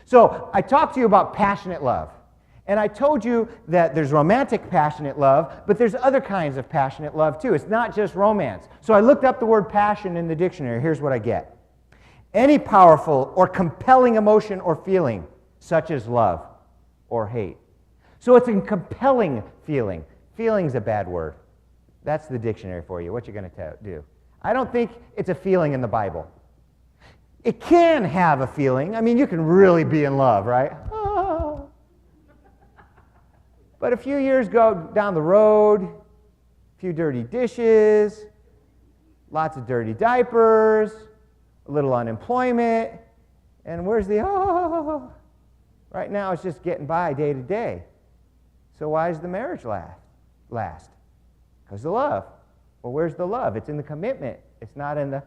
So I talked to you about passionate love. And I told you that there's romantic passionate love, but there's other kinds of passionate love too. It's not just romance. So I looked up the word passion in the dictionary. Here's what I get. Any powerful or compelling emotion or feeling, such as love or hate. So it's a compelling feeling. Feeling's a bad word. That's the dictionary for you. What you going to do? I don't think it's a feeling in the Bible. It can have a feeling. I mean, you can really be in love, right? But a few years go down the road, a few dirty dishes, lots of dirty diapers, a little unemployment, and where's the Right now it's just getting by day to day. So why does the marriage last? Because of love. Well, where's the love? It's in the commitment. It's not in the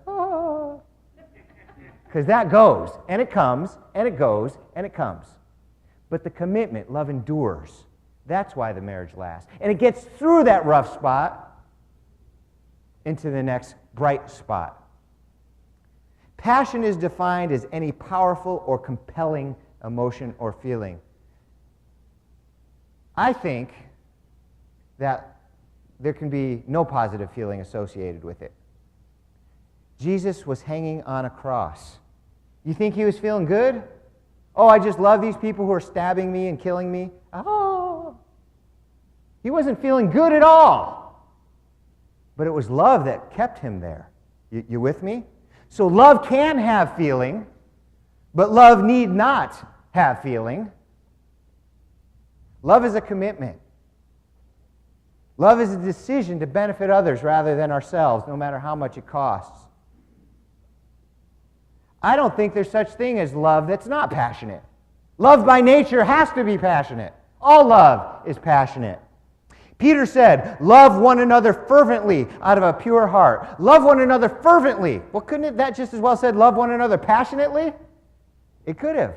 Because that goes, and it comes, and it goes, and it comes. But the commitment, love endures. That's why the marriage lasts. And it gets through that rough spot into the next bright spot. Passion is defined as any powerful or compelling emotion or feeling. I think that there can be no positive feeling associated with it. Jesus was hanging on a cross. You think he was feeling good? Oh, I just love these people who are stabbing me and killing me. He wasn't feeling good at all. But it was love that kept him there. You with me? So love can have feeling, but love need not have feeling. Love is a commitment. Love is a decision to benefit others rather than ourselves, no matter how much it costs. I don't think there's such thing as love that's not passionate. Love by nature has to be passionate. All love is passionate. Peter said, love one another fervently out of a pure heart. Love one another fervently. Well, couldn't that just as well said love one another passionately? It could have.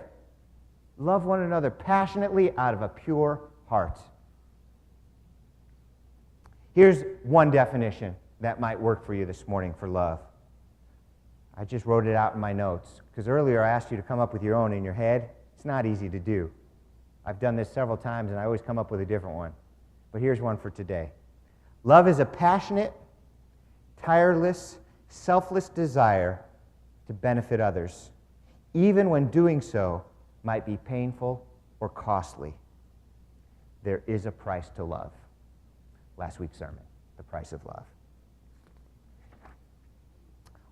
Love one another passionately out of a pure heart. Here's one definition that might work for you this morning for love. I just wrote it out in my notes, because earlier I asked you to come up with your own in your head. It's not easy to do. I've done this several times, and I always come up with a different one. But here's one for today. Love is a passionate, tireless, selfless desire to benefit others, even when doing so might be painful or costly. There is a price to love. Last week's sermon, the price of love.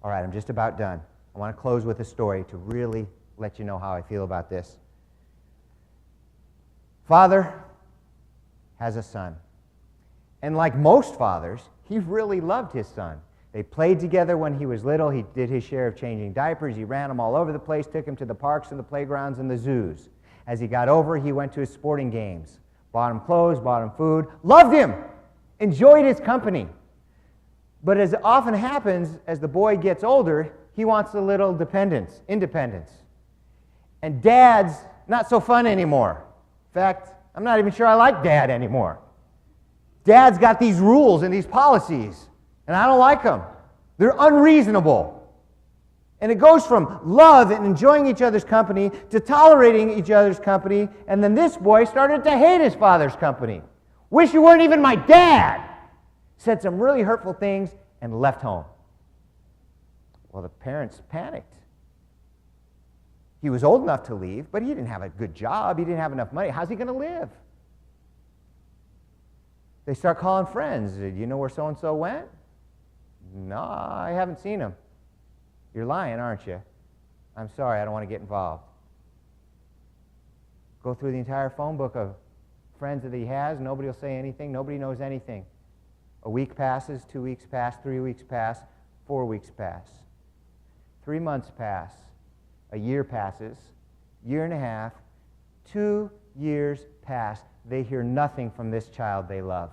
All right, I'm just about done. I want to close with a story to really let you know how I feel about this. Father has a son. And like most fathers, he really loved his son. They played together when he was little. He did his share of changing diapers. He ran him all over the place, took him to the parks and the playgrounds and the zoos. As he got over, he went to his sporting games, bought him clothes, bought him food, loved him, enjoyed his company. But as often happens, as the boy gets older, he wants a little independence. And Dad's not so fun anymore. In fact, I'm not even sure I like Dad anymore. Dad's got these rules and these policies, and I don't like them. They're unreasonable. And it goes from love and enjoying each other's company to tolerating each other's company, and then this boy started to hate his father's company. Wish you weren't even my dad. Said some really hurtful things and left home. Well, the parents panicked. He was old enough to leave, but he didn't have a good job. He didn't have enough money. How's he going to live? They start calling friends. Do you know where so-and-so went? No, I haven't seen him. You're lying, aren't you? I'm sorry, I don't want to get involved. Go through the entire phone book of friends that he has. Nobody will say anything. Nobody knows anything. A week passes, 2 weeks pass, 3 weeks pass, 4 weeks pass. 3 months pass. A year passes. Year and a half. 2 years pass. They hear nothing from this child they love.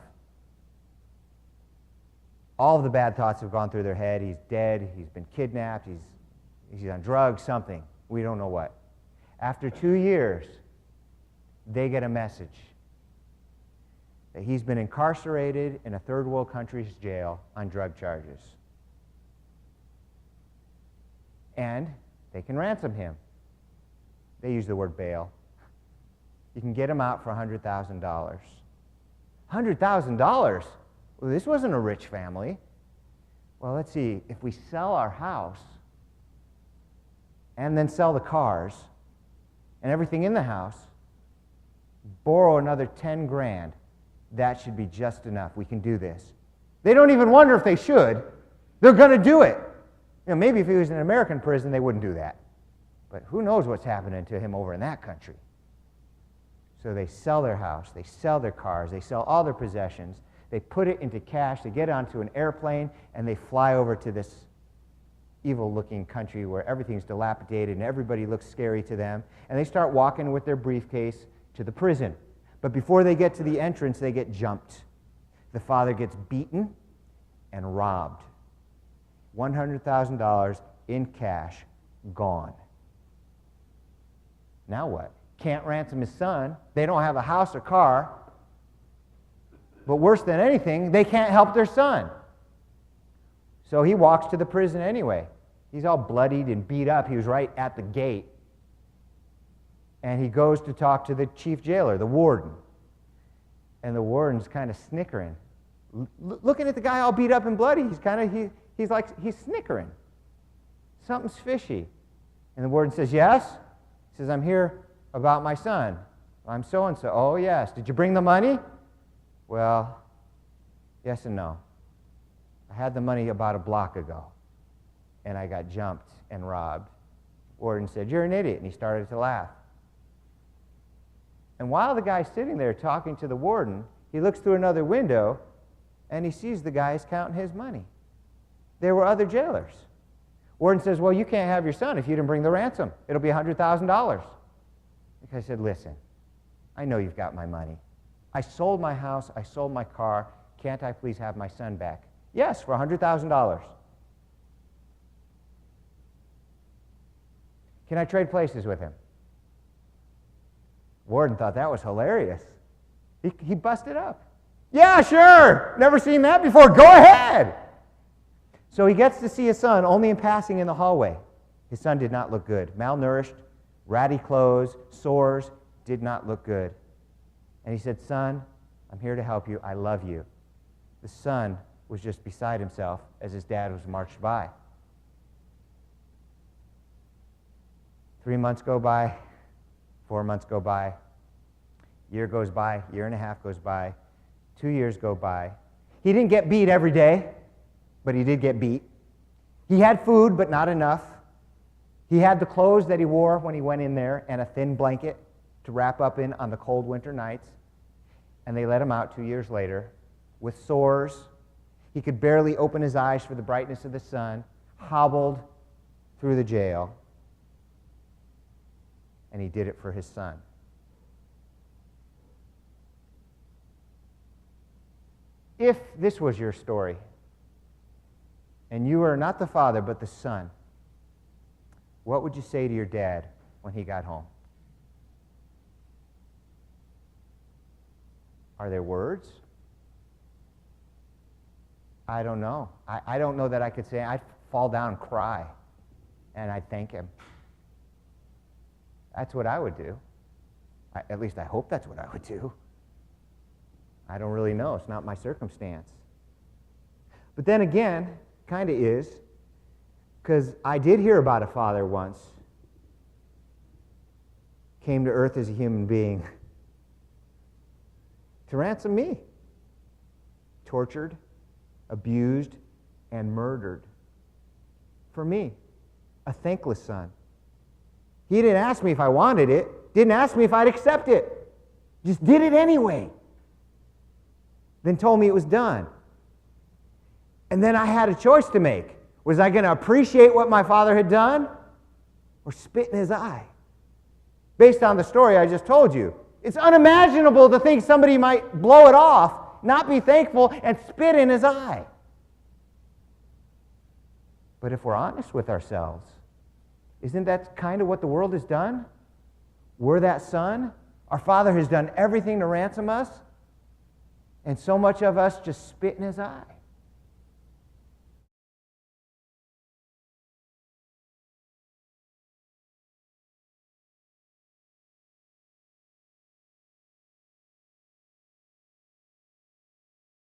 All of the bad thoughts have gone through their head. He's dead. He's been kidnapped. He's on drugs, something. We don't know what. After 2 years, they get a message that he's been incarcerated in a third world country's jail on drug charges. And they can ransom him. They use the word bail. You can get him out for $100,000. $100,000? Well, this wasn't a rich family. Well, let's see. If we sell our house and then sell the cars and everything in the house, borrow another 10 grand, that should be just enough. We can do this. They don't even wonder if they should. They're going to do it. You know, maybe if he was in an American prison, they wouldn't do that. But who knows what's happening to him over in that country. So they sell their house, they sell their cars, they sell all their possessions, they put it into cash, they get onto an airplane, and they fly over to this evil-looking country where everything's dilapidated and everybody looks scary to them, and they start walking with their briefcase to the prison. But before they get to the entrance, they get jumped. The father gets beaten and robbed. $100,000 in cash, gone. Now what? Can't ransom his son. They don't have a house or car. But worse than anything, they can't help their son. So he walks to the prison anyway. He's all bloodied and beat up. He was right at the gate. And he goes to talk to the chief jailer, the warden. And the warden's kind of snickering. Looking at the guy all beat up and bloody, he's snickering. Something's fishy. And the warden says, yes? He says, I'm here about my son. I'm so-and-so. Oh, yes. Did you bring the money? Well, yes and no. I had the money about a block ago, and I got jumped and robbed. The warden said, you're an idiot, and he started to laugh. And while the guy's sitting there talking to the warden, he looks through another window, and he sees the guys counting his money. There were other jailers. Warden says, well, you can't have your son if you didn't bring the ransom. It'll be $100,000. The guy said, listen, I know you've got my money. I sold my house, I sold my car. Can't I please have my son back? Yes, for $100,000. Can I trade places with him? Warden thought that was hilarious. He busted up. Yeah, sure. Never seen that before. Go ahead. So he gets to see his son only in passing in the hallway. His son did not look good. Malnourished, ratty clothes, sores, did not look good. And he said, son, I'm here to help you. I love you. The son was just beside himself as his dad was marched by. 3 months go by, 4 months go by, year goes by, year and a half goes by, 2 years go by. He didn't get beat every day, but he did get beat. He had food, but not enough. He had the clothes that he wore when he went in there and a thin blanket to wrap up in on the cold winter nights. And they let him out 2 years later with sores. He could barely open his eyes for the brightness of the sun, hobbled through the jail. And he did it for his son. If this was your story, and you were not the father but the son, what would you say to your dad when he got home? Are there words? I don't know. I don't know that I could say. I'd fall down and cry, and I'd thank him. That's what I would do. At least I hope that's what I would do. I don't really know. It's not my circumstance. But then again, kind of is, because I did hear about a father once, came to earth as a human being to ransom me. Tortured, abused, and murdered. For me, a thankless son. He didn't ask me if I wanted it, didn't ask me if I'd accept it. Just did it anyway. Then told me it was done. And then I had a choice to make. Was I going to appreciate what my father had done or spit in his eye? Based on the story I just told you, it's unimaginable to think somebody might blow it off, not be thankful, and spit in his eye. But if we're honest with ourselves, isn't that kind of what the world has done? We're that son. Our father has done everything to ransom us, and so much of us just spit in his eye.